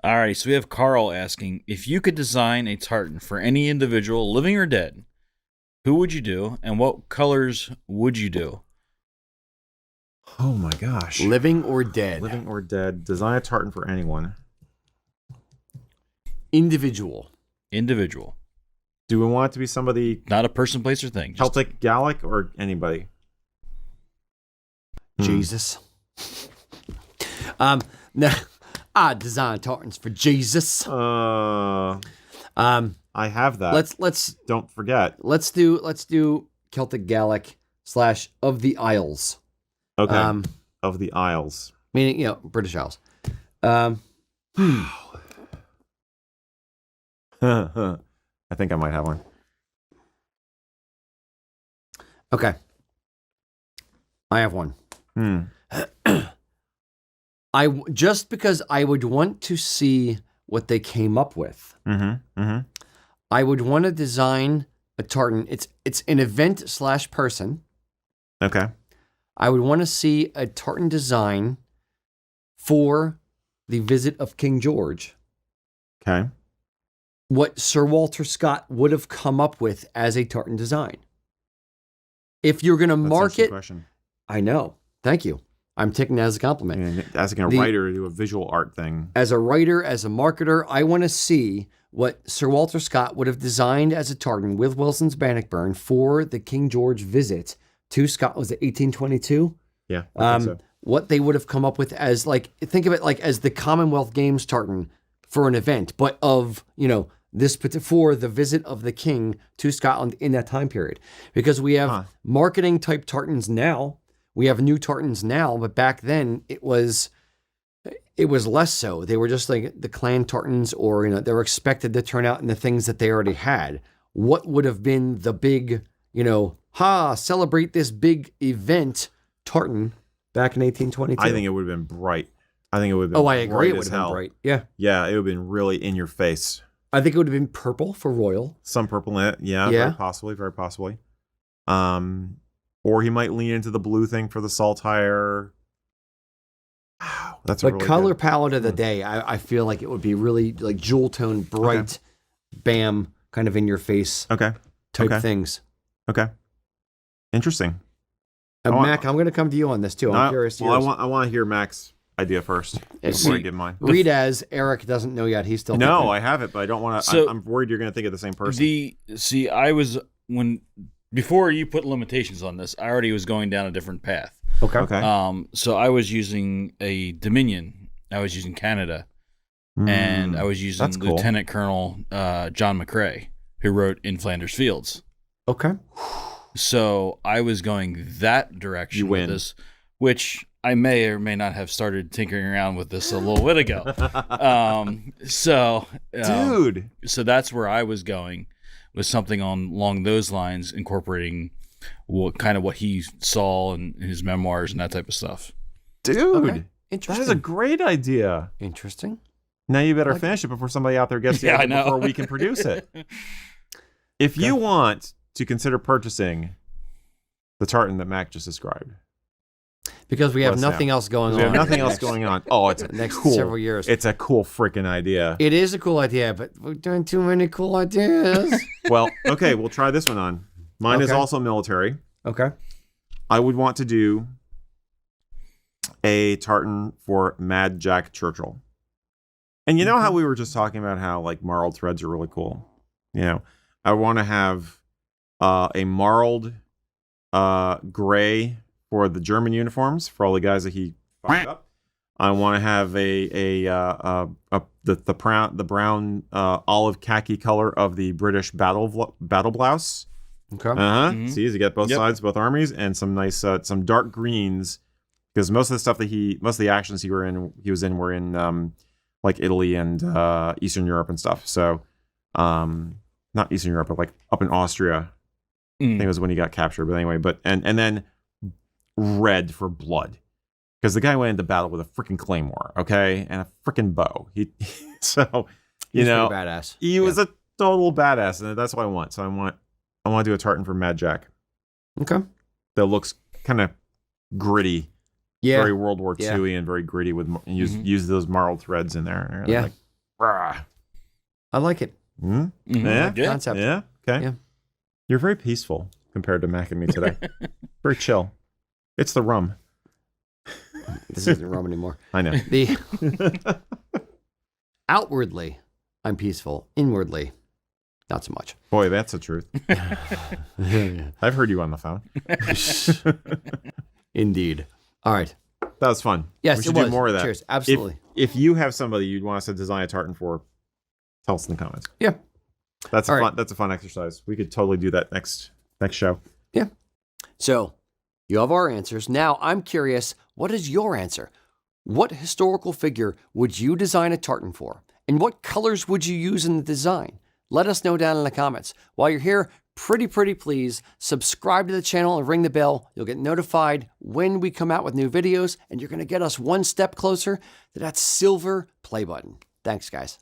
Alrighty, so we have Carl asking, if you could design a tartan for any individual, living or dead, who would you do, and what colors would you do? Oh my gosh. Living or dead? Living or dead. Design a tartan for anyone. Individual. Do we want it to be somebody... Not a person, place, or thing. Celtic, Gallic, or anybody? Jesus. No, I design tartans for Jesus. I have that. Let's Don't forget. Let's do Celtic, Gallic / of the Isles. Okay. Of the Isles. Meaning, British Isles. I think I might have one. Okay. I have one. Just because I would want to see what they came up with. I would want to design a tartan. It's an event / person. Okay. I would want to see a tartan design for the visit of King George. Okay. What Sir Walter Scott would have come up with as a tartan design. If you're going to market... Question. I know. Thank you. I'm taking that as a compliment. And asking a writer to do a visual art thing. As a writer, as a marketer, I want to see what Sir Walter Scott would have designed as a tartan with Wilson's Bannockburn for the King George visit to Scotland. Was it 1822? Yeah. I think so. What they would have come up with as, think of it like as the Commonwealth Games tartan for an event, but of, for the visit of the king to Scotland in that time period. Because we have marketing type tartans now. We have new tartans now, but back then it was less so. They were just like the clan tartans, or they were expected to turn out in the things that they already had. What would have been the big, celebrate this big event tartan back in 1822? I think it would have been bright. I think it would have been I agree. It would as have been hell. bright. Yeah. Yeah, it would have been really in your face. I think it would have been purple for royal. Some purple in it. Yeah. Very possibly. Or he might lean into the blue thing for the saltire. Wow, that's the really color good. palette of the day. I feel like it would be really like jewel tone, bright, bam, kind of in your face. Okay. Type things. Okay. Interesting. Mac, I'm going to come to you on this too. I'm curious. Well, I want to hear Mac's idea first before I give mine. Read as Erik doesn't know yet. He's still No, I have it, but I don't want to. So, I'm worried you're going to think of the same person. Before you put limitations on this, I already was going down a different path. Okay. So I was using a Dominion. I was using Canada, and I was using Lieutenant Colonel John McCrae, who wrote In Flanders Fields. Okay. So I was going that direction with this, which I may or may not have started tinkering around with this a little bit ago. Dude. So that's where I was going, with something along those lines, incorporating what he saw in his memoirs and that type of stuff. Dude, okay. Interesting. That is a great idea. Interesting. Now you better finish it before somebody out there gets the idea before we can produce it. If you want to consider purchasing the tartan that Mac just described. Because we have nothing else going on. We have nothing else going on. Oh, it's next cool. Several years. It's a cool freaking idea. It is a cool idea, but we're doing too many cool ideas. Well, okay, we'll try this one on. Mine is also military. Okay. I would want to do a tartan for Mad Jack Churchill. And you know how we were just talking about how like marled threads are really cool? I want to have a marled gray for the German uniforms for all the guys that he fucked up. I want to have the brown olive khaki color of the British battle blouse. Okay. Mm-hmm. See, you get both sides, both armies, and some nice some dark greens, because most of the stuff most of the actions he was in were in like Italy and Eastern Europe and stuff. So not Eastern Europe, but like up in Austria. I think it was when he got captured. But anyway, and then red for blood, because the guy went into battle with a freaking claymore, okay, and a freaking bow. He's badass. He was a total badass, and that's what I want. So I want to do a tartan for Mad Jack. Okay. That looks kind of gritty, very World War II and very gritty with use those marled threads in there. Yeah. Rah. I like it. Mm-hmm. Yeah. Concept. Yeah. Okay. Yeah. You're very peaceful compared to Mac and me today. Very chill. It's the rum. This isn't rum anymore. I know. Outwardly, I'm peaceful. Inwardly, not so much. Boy, that's the truth. I've heard you on the phone. Indeed. All right. That was fun. Yes, we should it was. do more of that. Cheers. Absolutely. If you have somebody you'd want us to design a tartan for, tell us in the comments. Yeah. That's a fun exercise. We could totally do that next show. Yeah. So you have our answers. Now I'm curious, what is your answer? What historical figure would you design a tartan for? And what colors would you use in the design? Let us know down in the comments. While you're here, pretty please subscribe to the channel and ring the bell. You'll get notified when we come out with new videos, and you're going to get us one step closer to that silver play button. Thanks, guys.